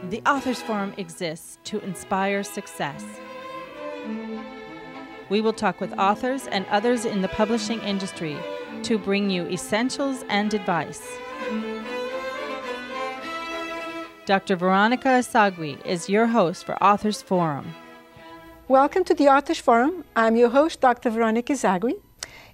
The Authors Forum exists to inspire success. We will talk with authors and others in the publishing industry to bring you essentials and advice. Dr. Veronica Esagui is your host for Authors Forum. Welcome to the Authors Forum. I'm your host, Dr. Veronica Esagui,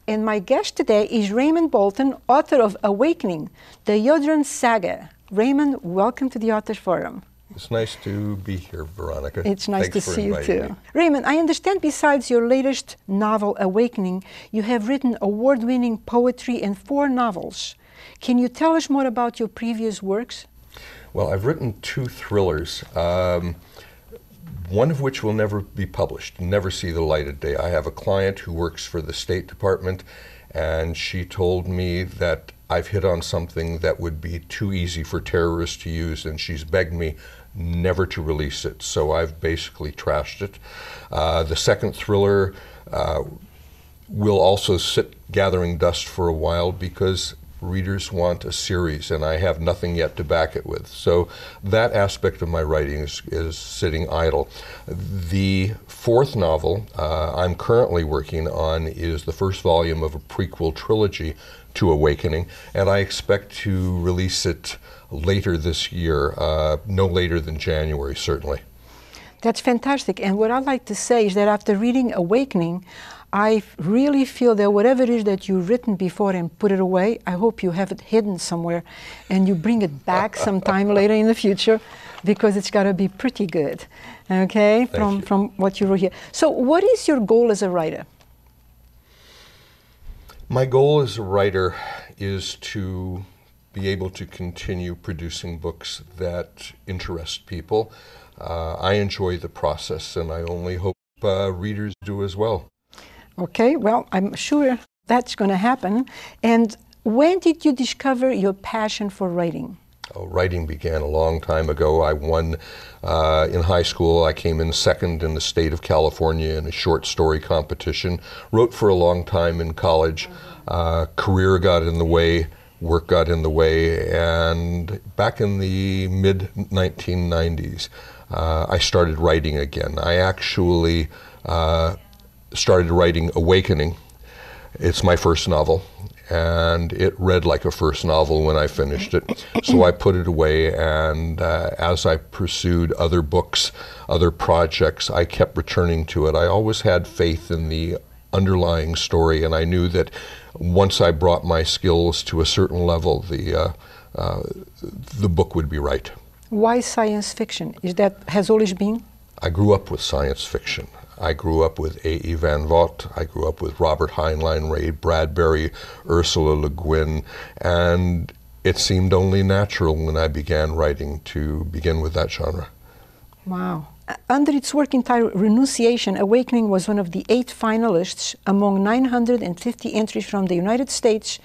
and my guest today is Raymond Bolton, author of Awakening, the Ydron saga. Raymond, welcome to the Authors Forum. It's nice to be here, Veronica. It's nice to see you too. Me. Raymond, I understand besides your latest novel, Awakening, you have written award-winning poetry and 4 novels. Can you tell us more about your previous works? Well, I've written 2 thrillers, one of which will never be published, never see the light of day. I have a client who works for the State Department, and she told me that I've hit on something that would be too easy for terrorists to use, and she's begged me never to release it, so I've basically trashed it. The second thriller will also sit gathering dust for a while because readers want a series, and I have nothing yet to back it with. So that aspect of my writing is sitting idle. The 4th novel I'm currently working on is the first volume of a prequel trilogy to Awakening, and I expect to release it later this year, no later than January, certainly. That's fantastic. And what I like to say is that after reading Awakening, I really feel that whatever it is that you've written before and put it away, I hope you have it hidden somewhere and you bring it back sometime later in the future, because it's got to be pretty good, okay, from what you wrote here. So what is your goal as a writer? My goal as a writer is to be able to continue producing books that interest people. I enjoy the process, and I only hope readers do as well. Okay, well, I'm sure that's going to happen. And when did you discover your passion for writing? Oh, writing began a long time ago. I won in high school. I came in second in the state of California in a short story competition. Wrote for a long time in college. Career got in the way, work got in the way, and back in the mid-1990s, I started writing again. I actually started writing Awakening. It's my first novel, and it read like a first novel when I finished it. So I put it away, and as I pursued other books, other projects, I kept returning to it. I always had faith in the underlying story, and I knew that once I brought my skills to a certain level, the book would be right. Why science fiction? Is that has always been? I grew up with science fiction. I grew up with A.E. Van Vogt. I grew up with Robert Heinlein, Ray Bradbury, Ursula Le Guin, and it seemed only natural when I began writing to begin with that genre. Wow. Under its working title, Renunciation, Awakening was one of the 8 finalists among 950 entries from the United States,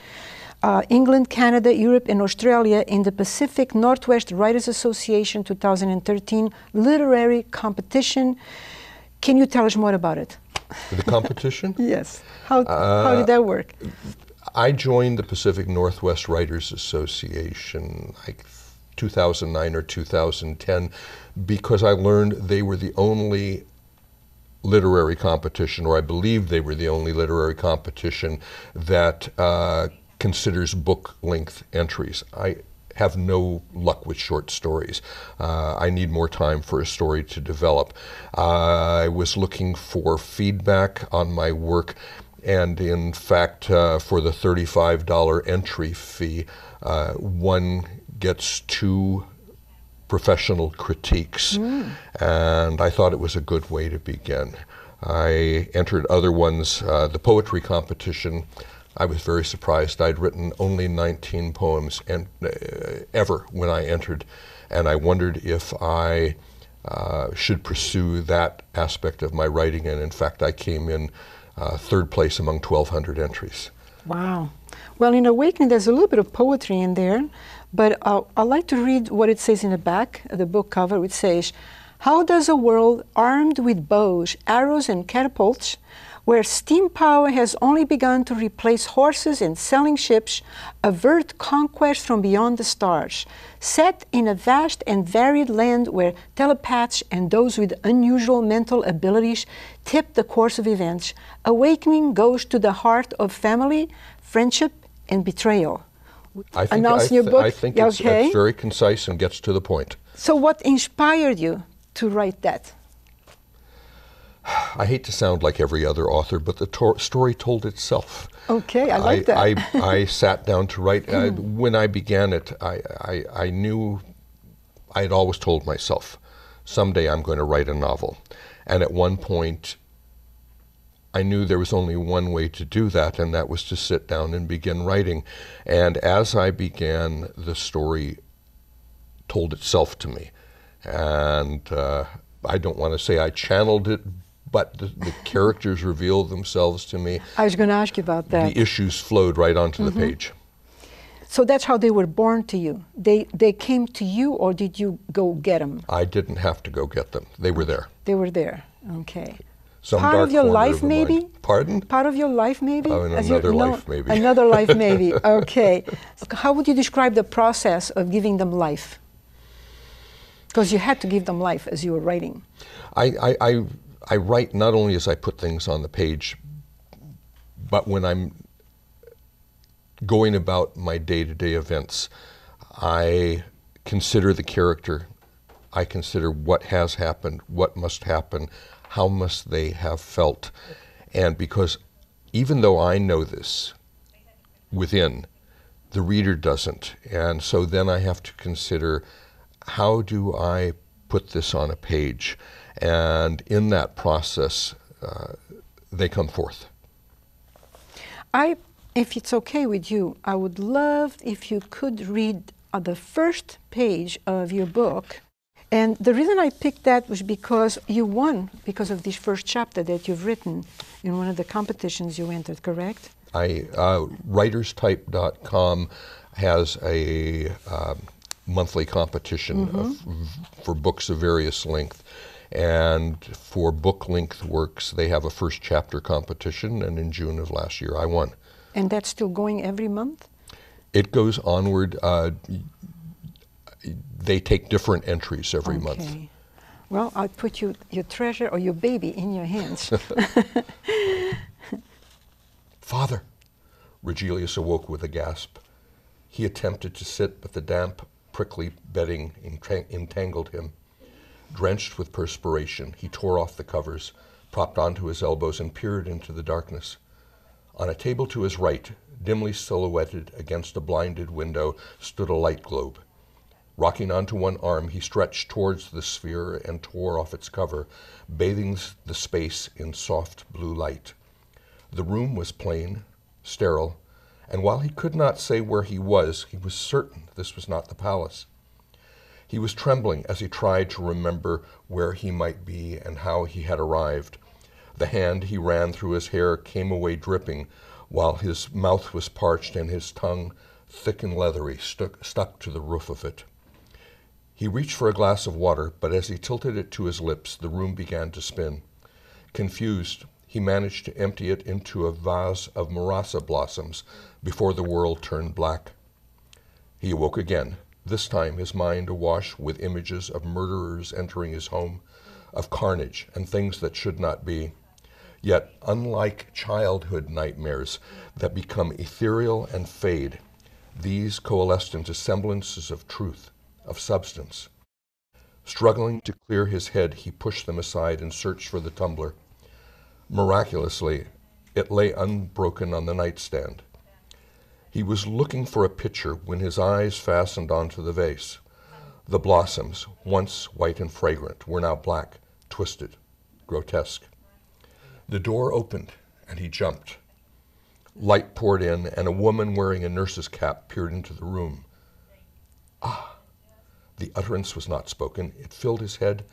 England, Canada, Europe, and Australia in the Pacific Northwest Writers Association 2013 literary competition. Can you tell us more about it? The competition? Yes. How did that work? I joined the Pacific Northwest Writers Association like 2009 or 2010 because I learned they were the only literary competition, or I believe they were the only literary competition that considers book-length entries. I have no luck with short stories. I need more time for a story to develop. I was looking for feedback on my work, and in fact, for the $35 entry fee, one gets 2 professional critiques, and I thought it was a good way to begin. I entered other ones, the poetry competition. I was very surprised. I'd written only 19 poems ever when I entered, and I wondered if I should pursue that aspect of my writing, and in fact I came in 3rd place among 1,200 entries. Wow. Well, in Awakening there's a little bit of poetry in there, but I'd like to read what it says in the back of the book cover, which says, "How does a world armed with bows, arrows, and catapults, where steam power has only begun to replace horses and sailing ships, avert conquest from beyond the stars. Set in a vast and varied land where telepaths and those with unusual mental abilities tip the course of events, Awakening goes to the heart of family, friendship, and betrayal. I think it's very concise and gets to the point. So what inspired you to write that? I hate to sound like every other author, but the story told itself. Okay, I like that. I sat down to write. When I began it, I knew, I had always told myself, someday I'm going to write a novel. And at one point, I knew there was only one way to do that, and that was to sit down and begin writing. And as I began, the story told itself to me. And I don't want to say I channeled it, but the characters revealed themselves to me. I was going to ask you about that. The issues flowed right onto the page. So that's how they were born to you. They came to you, or did you go get them? I didn't have to go get them. They were there. They were there. Okay. Some part dark of your corner life, of the maybe? mind. Pardon? Part of your life, maybe? Oh, another life, maybe. Another life, maybe. Okay. How would you describe the process of giving them life? Because you had to give them life as you were writing. I write not only as I put things on the page, but when I'm going about my day-to-day events, I consider the character, I consider what has happened, what must happen, how must they have felt. And because even though I know this within, the reader doesn't. And so then I have to consider, how do I put this on a page? And in that process, they come forth. If it's okay with you, I would love if you could read the first page of your book. And the reason I picked that was because you won because of this first chapter that you've written in one of the competitions you entered, correct? Writerstype.com has a monthly competition for books of various length. And for book-length works, they have a first chapter competition, and in June of last year, I won. And that's still going every month? It goes onward. They take different entries every month. Well, I'll put your treasure or your baby in your hands. Father! Regilius awoke with a gasp. He attempted to sit, but the damp, prickly bedding entangled him. Drenched with perspiration, he tore off the covers, propped onto his elbows, and peered into the darkness. On a table to his right, dimly silhouetted against a blinded window, stood a light globe. Rocking onto one arm, he stretched towards the sphere and tore off its cover, bathing the space in soft blue light. The room was plain, sterile, and while he could not say where he was certain this was not the palace. He was trembling as he tried to remember where he might be and how he had arrived. The hand he ran through his hair came away dripping, while his mouth was parched and his tongue, thick and leathery, stuck to the roof of it. He reached for a glass of water, but as he tilted it to his lips, the room began to spin. Confused, he managed to empty it into a vase of marasa blossoms before the world turned black. He awoke again, this time his mind awash with images of murderers entering his home, of carnage and things that should not be. Yet, unlike childhood nightmares that become ethereal and fade, these coalesced into semblances of truth, of substance. Struggling to clear his head, he pushed them aside and searched for the tumbler. Miraculously, it lay unbroken on the nightstand. He was looking for a pitcher when his eyes fastened onto the vase. The blossoms, once white and fragrant, were now black, twisted, grotesque. The door opened, and he jumped. Light poured in, and a woman wearing a nurse's cap peered into the room. Ah! The utterance was not spoken. It filled his head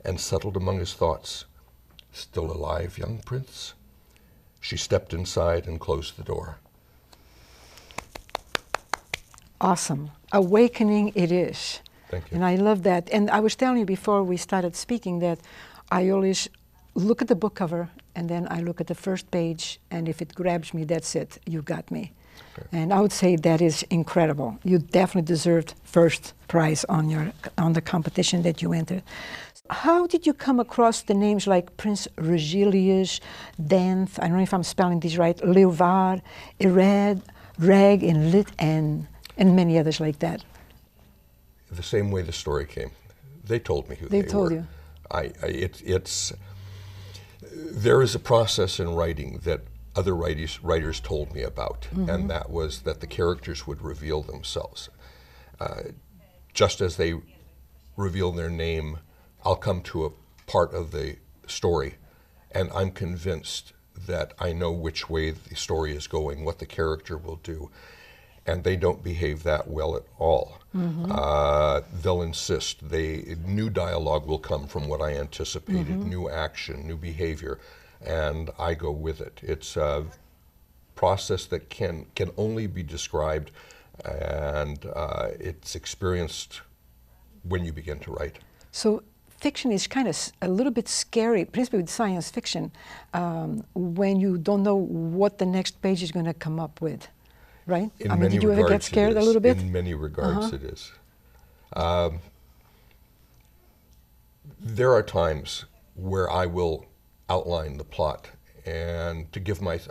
and settled among his thoughts. Still alive, young prince? She stepped inside and closed the door. Awesome. Awakening it is. Thank you. And I love that. And I was telling you before we started speaking that I always look at the book cover and then I look at the first page, and if it grabs me, that's it. You got me. Okay. And I would say that is incredible. You definitely deserved first prize on the competition that you entered. How did you come across the names like Prince Regilius, Danth, I don't know if I'm spelling these right, Leovar, Irad, Rag, and Lit, and many others like that? The same way the story came. They told me who they were. They told you. There is a process in writing that other writers told me about, and that was that the characters would reveal themselves. Just as they reveal their name, I'll come to a part of the story, and I'm convinced that I know which way the story is going, what the character will do, and they don't behave that well at all. They'll insist. New dialogue will come from what I anticipated, new action, new behavior, and I go with it. It's a process that can only be described, and it's experienced when you begin to write. So fiction is kind of a little bit scary, principally with science fiction, when you don't know what the next page is going to come up with, right? I mean, did you ever get scared a little bit? In many regards, it is. There are times where I will outline the plot, and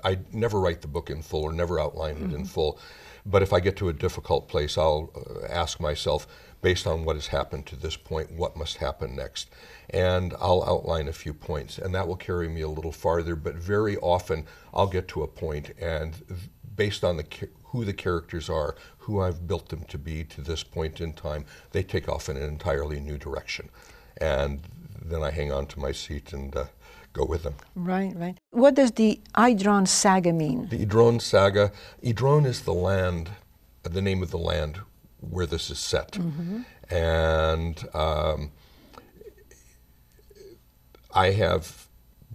I never write the book in full or never outline it in full, but if I get to a difficult place, I'll ask myself, based on what has happened to this point, what must happen next? And I'll outline a few points, and that will carry me a little farther, but very often I'll get to a point, and based on who the characters are, who I've built them to be to this point in time, they take off in an entirely new direction. And then I hang on to my seat and go with them. Right, right. What does the Ydron saga mean? The Ydron saga, Ydron is the name of the land where this is set. And I have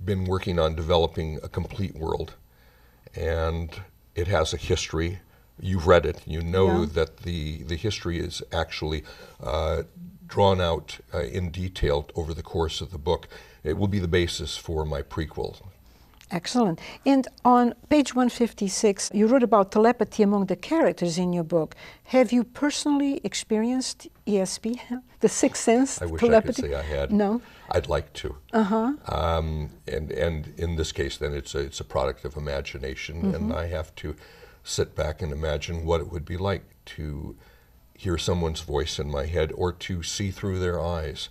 been working on developing a complete world, and it has a history. You've read it. You know that the history is actually drawn out in detail over the course of the book. It will be the basis for my prequel. Excellent. And on page 156, you wrote about telepathy among the characters in your book. Have you personally experienced ESP, the sixth sense, I wish telepathy? I could say I had. No? I'd like to. And in this case, then, it's a product of imagination, and I have to sit back and imagine what it would be like to hear someone's voice in my head or to see through their eyes.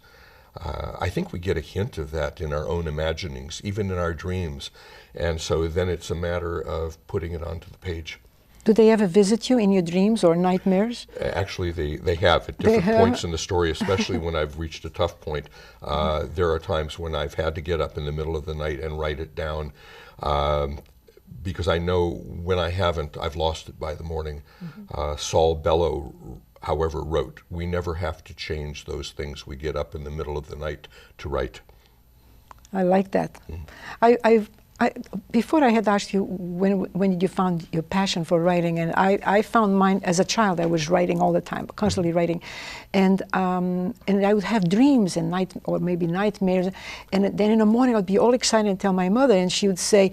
I think we get a hint of that in our own imaginings, even in our dreams. And so then it's a matter of putting it onto the page. Do they ever visit you in your dreams or nightmares? Actually, they have at different points in the story, especially when I've reached a tough point. There are times when I've had to get up in the middle of the night and write it down because I know when I haven't, I've lost it by the morning. Saul Bellow, however, wrote, "We never have to change those things we get up in the middle of the night to write." I like that. Before I had asked you when did you found your passion for writing, and I found mine as a child. I was writing all the time, constantly writing, and I would have dreams and maybe nightmares, and then in the morning I'd be all excited and tell my mother, and she would say,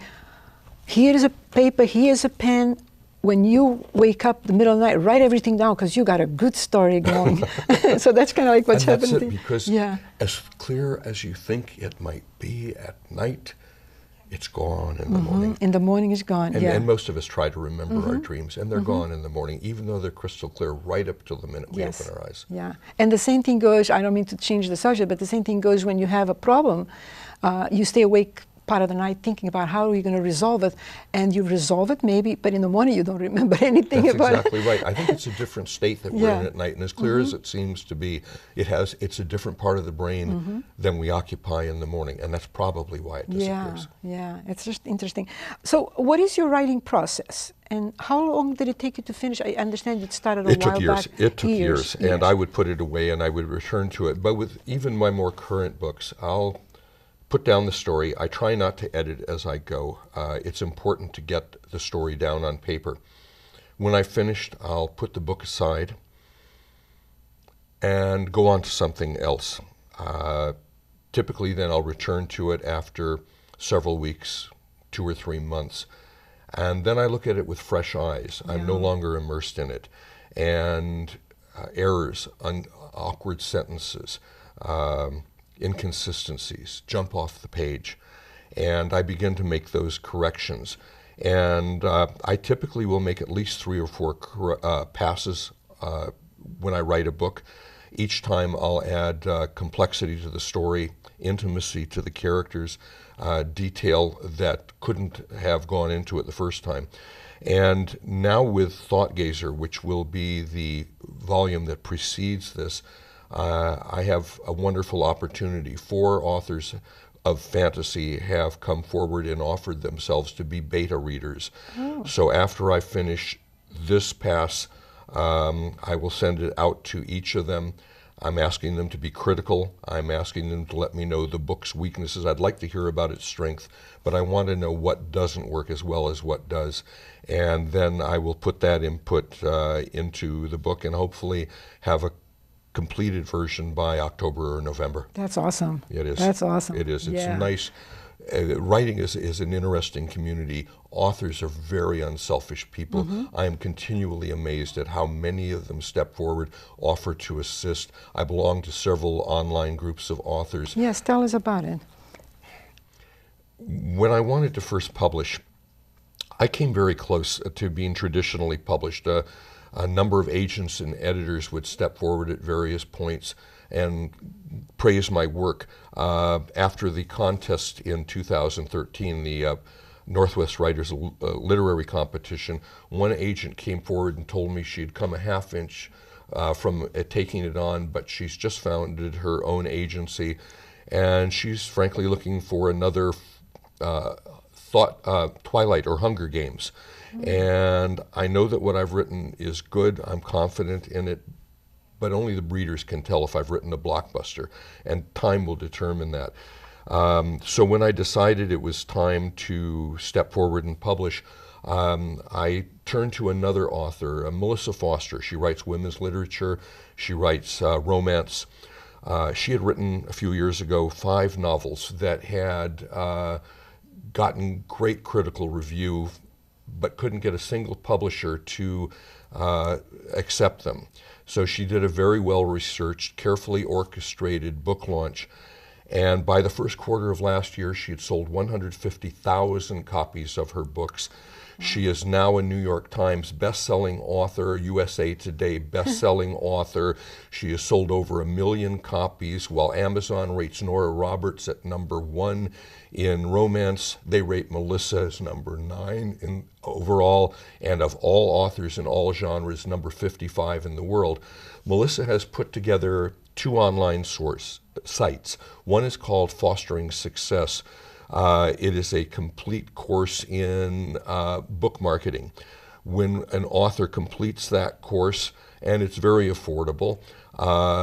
"Here is a paper, here's a pen. When you wake up in the middle of the night, write everything down because you got a good story going." So that's kind of like what's happening. That's it, because as clear as you think it might be at night, it's gone in the morning. In the morning it's gone, and most of us try to remember our dreams, and they're gone in the morning, even though they're crystal clear right up till the minute we open our eyes. Yeah, and the same thing goes, I don't mean to change the subject, but the same thing goes when you have a problem. You stay awake part of the night thinking about how are you going to resolve it, and you resolve it maybe, but in the morning you don't remember anything about it. That's exactly right. I think it's a different state that we're in at night, and as clear as it seems to be, it's a different part of the brain than we occupy in the morning, and that's probably why it disappears. Yeah, it's just interesting. So what is your writing process, and how long did it take you to finish? I understand it started a while back. It took years, and I would put it away and I would return to it, but with even my more current books, I'll put down the story. I try not to edit as I go. It's important to get the story down on paper. When I've finished, I'll put the book aside and go on to something else. Typically then I'll return to it after several weeks, 2 or 3 months. And then I look at it with fresh eyes. I'm no longer immersed in it. And errors, awkward sentences, inconsistencies jump off the page. And I begin to make those corrections. And I typically will make at least 3 or 4 passes when I write a book. Each time I'll add complexity to the story, intimacy to the characters, detail that couldn't have gone into it the first time. And now with Thought Gazer, which will be the volume that precedes this, I have a wonderful opportunity. 4 authors of fantasy have come forward and offered themselves to be beta readers. So after I finish this pass, I will send it out to each of them. I'm asking them to be critical. I'm asking them to let me know the book's weaknesses. I'd like to hear about its strength, but I want to know what doesn't work as well as what does. And then I will put that input into the book and hopefully have a completed version by October or November. That's awesome. It is. That's awesome. It is. It's nice. Writing is an interesting community. Authors are very unselfish people. I am continually amazed at how many of them step forward, offer to assist. I belong to several online groups of authors. Yes, tell us about it. When I wanted to first publish, I came very close to being traditionally published. A number of agents and editors would step forward at various points and praise my work. After the contest in 2013, the Northwest Writers Literary Competition, one agent came forward and told me she had come a half-inch from taking it on, but she's just founded her own agency, and she's frankly looking for another Twilight or Hunger Games. And I know that what I've written is good. I'm confident in it, but only the readers can tell if I've written a blockbuster, and time will determine that. So when I decided it was time to step forward and publish, I turned to another author, Melissa Foster. She writes women's literature. She writes romance. She had written a few years ago 5 novels that had gotten great critical review, but couldn't get a single publisher to accept them. So she did a very well-researched, carefully orchestrated book launch. And by the first quarter of last year, she had sold 150,000 copies of her books. She is now a New York Times best-selling author, USA Today best-selling author. She has sold over 1 million copies, while Amazon rates Nora Roberts at #1 in romance. They rate Melissa as #9 in overall, and of all authors in all genres, #55 in the world. Melissa has put together 2 online sites. One is called Fostering Success. It is a complete course in book marketing. When an author completes that course, and it's very affordable,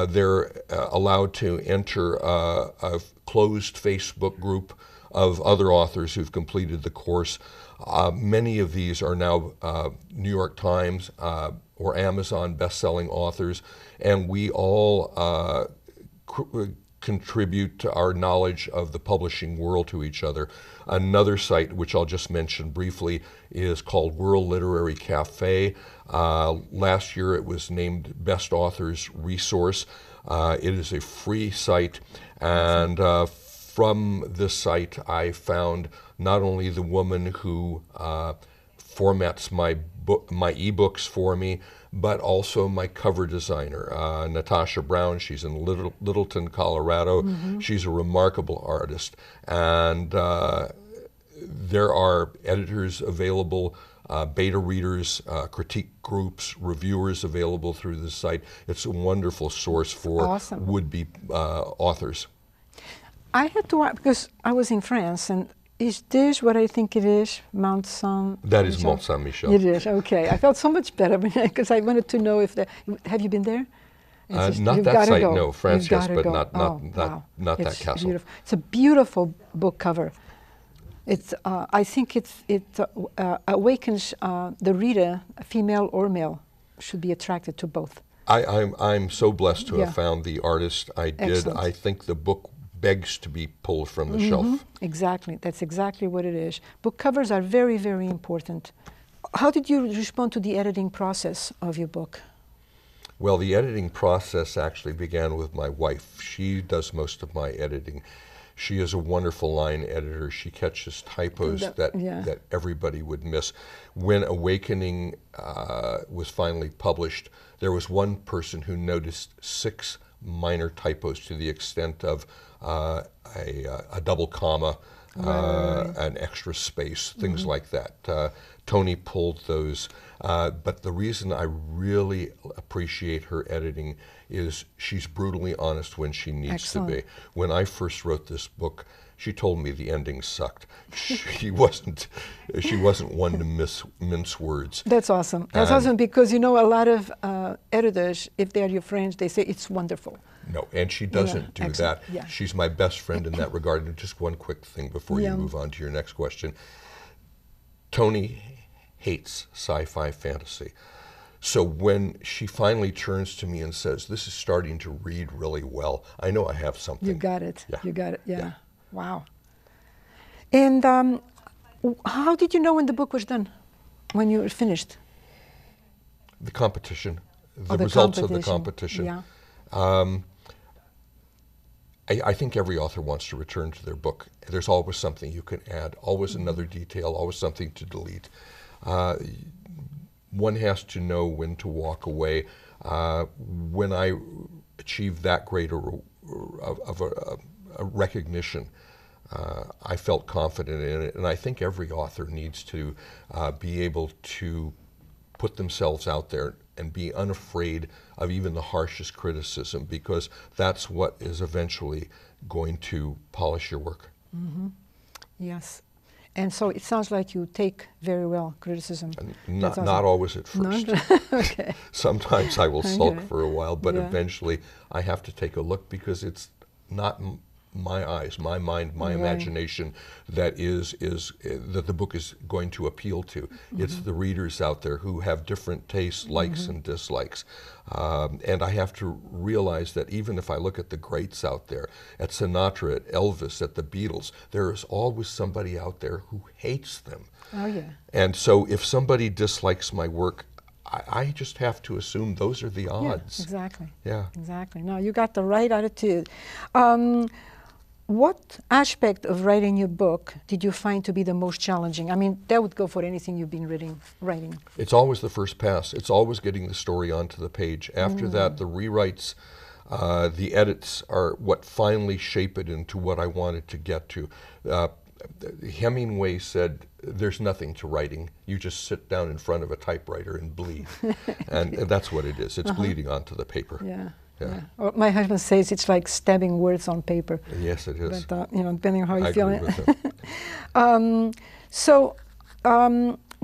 they're allowed to enter a closed Facebook group of other authors who've completed the course. Many of these are now New York Times or Amazon best-selling authors, and we all contribute to our knowledge of the publishing world to each other. Another site, which I'll just mention briefly, is called World Literary Cafe. Last year it was named Best Authors Resource. It is a free site, and from this site I found not only the woman who formats my ebooks for me, but also my cover designer, Natasha Brown. She's in Littleton, Colorado. She's a remarkable artist. And there are editors available, beta readers, critique groups, reviewers available through this site. It's a wonderful source for would-be authors. I had to ask, because I was in France, and is this what I think it is, Mount Saint-Michel? That is Mont Saint-Michel. It is, okay. I felt so much better because I wanted to know if have you been there? Not that site, no. France, yes, but not that castle. Beautiful. It's a beautiful book cover. It's, I think it awakens the reader, female or male, should be attracted to both. I'm so blessed to have found the artist I did. Excellent. I think the book begs to be pulled from the shelf. Exactly. That's exactly what it is. Book covers are very, very important. How did you respond to the editing process of your book? Well, the editing process actually began with my wife. She does most of my editing. She is a wonderful line editor. She catches typos that everybody would miss. When Awakening was finally published, there was one person who noticed 6 minor typos to the extent of a double comma, an extra space, things like that. Tony pulled those. But the reason I really appreciate her editing is she's brutally honest when she needs to be. When I first wrote this book, she told me the ending sucked. She wasn't one to mince words. That's awesome. That's awesome because, you know, a lot of editors, if they're your friends, they say it's wonderful. No, and she doesn't do that. Yeah. She's my best friend in that regard. And just one quick thing before you move on to your next question. Tony hates sci-fi fantasy. So when she finally turns to me and says, this is starting to read really well, I know I have something. You got it. Yeah. You got it. Yeah. Wow. And how did you know when the book was done? When you were finished? The competition. The results of the competition. Yeah. I think every author wants to return to their book. There's always something you can add, always another detail, always something to delete. One has to know when to walk away. When I achieved that great of a recognition, I felt confident in it, and I think every author needs to be able to put themselves out there and be unafraid of even the harshest criticism, because that's what is eventually going to polish your work. Yes. And so it sounds like you take very well criticism. Not always at first. Okay. Sometimes I will sulk for a while, but eventually I have to take a look, because it's not my eyes, my mind, my imagination that that the book is going to appeal to. It's the readers out there who have different tastes, likes and dislikes. And I have to realize that even if I look at the greats out there, at Sinatra, at Elvis, at the Beatles, there is always somebody out there who hates them. Oh, yeah. And so if somebody dislikes my work, I just have to assume those are the odds. Yeah, exactly. Yeah. Exactly. No, you got the right attitude. What aspect of writing your book did you find to be the most challenging? I mean, that would go for anything you've been writing. It's always the first pass. It's always getting the story onto the page. After that, the rewrites, the edits are what finally shape it into what I wanted to get to. Hemingway said, there's nothing to writing. You just sit down in front of a typewriter and bleed. And that's what it is. It's bleeding onto the paper. Yeah. Yeah. Well, my husband says it's like stabbing words on paper. Yes, it is. But, you know, depending on how you feel it.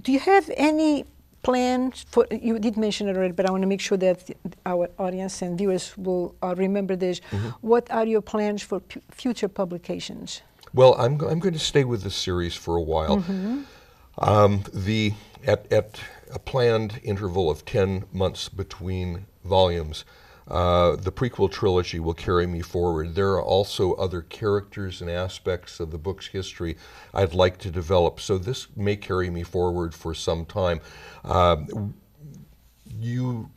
Do you have any plans for, you did mention it already, but I want to make sure that our audience and viewers will remember this. What are your plans for future publications? Well, I'm going to stay with this series for a while. At a planned interval of 10 months between volumes, the prequel trilogy will carry me forward. There are also other characters and aspects of the book's history I'd like to develop, so this may carry me forward for some time. You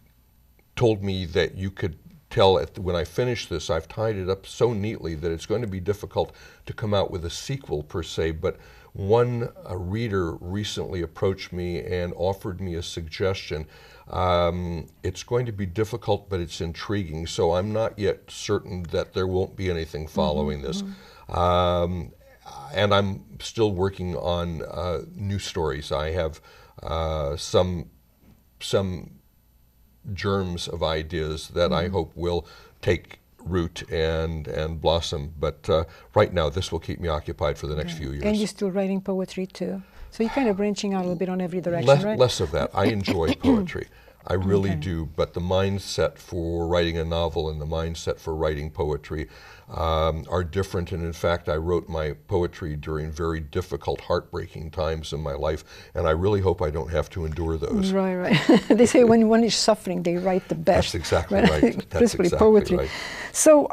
told me that you could tell when I finish this, I've tied it up so neatly that it's going to be difficult to come out with a sequel per se, but a reader recently approached me and offered me a suggestion. It's going to be difficult, but it's intriguing, so I'm not yet certain that there won't be anything following this. And I'm still working on new stories. I have some germs of ideas that I hope will take root and blossom, but right now this will keep me occupied for the next few years. And you're still writing poetry too? So you're kind of branching out a little bit on every direction, right? Less of that. I enjoy poetry. I really do, but the mindset for writing a novel and the mindset for writing poetry are different, and in fact I wrote my poetry during very difficult, heartbreaking times in my life, and I really hope I don't have to endure those. Right. They say when one is suffering, they write the best. That's exactly right. That's Principally exactly poetry. Right. So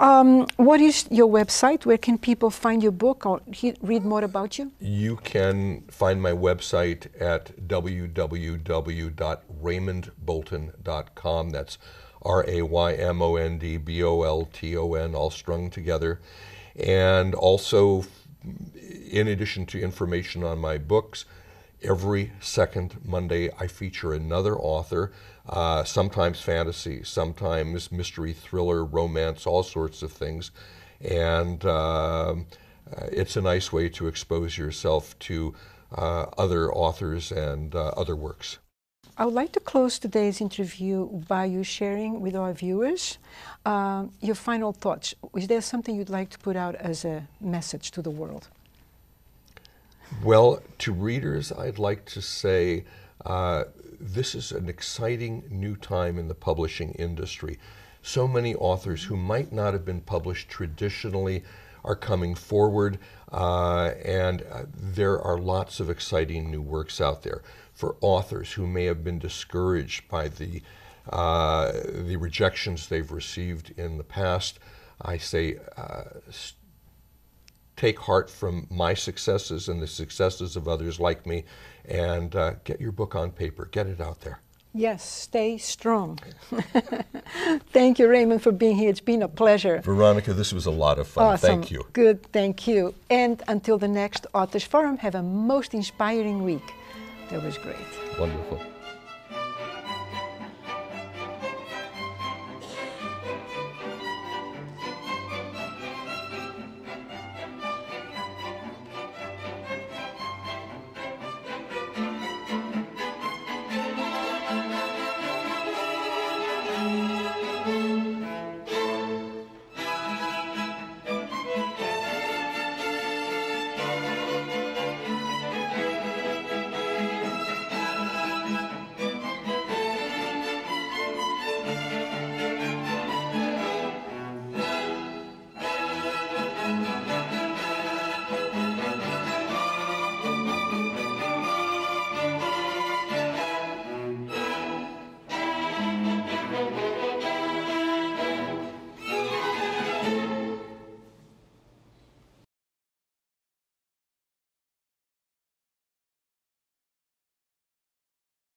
what is your website? Where can people find your book or read more about you? You can find my website at www.raymondbolton.com. That's RaymondBolton, all strung together. And also, in addition to information on my books, every second Monday I feature another author, sometimes fantasy, sometimes mystery, thriller, romance, all sorts of things. And it's a nice way to expose yourself to other authors and other works. I would like to close today's interview by you sharing with our viewers your final thoughts. Is there something you'd like to put out as a message to the world? Well, to readers, I'd like to say this is an exciting new time in the publishing industry. So many authors who might not have been published traditionally are coming forward, and there are lots of exciting new works out there. For authors who may have been discouraged by the rejections they've received in the past, I say take heart from my successes and the successes of others like me, and get your book on paper, get it out there. Yes, stay strong. Thank you, Raymond, for being here. It's been a pleasure. Veronica, this was a lot of fun. Awesome. Thank you. Good, thank you. And until the next Authors Forum, have a most inspiring week. That was great. Wonderful.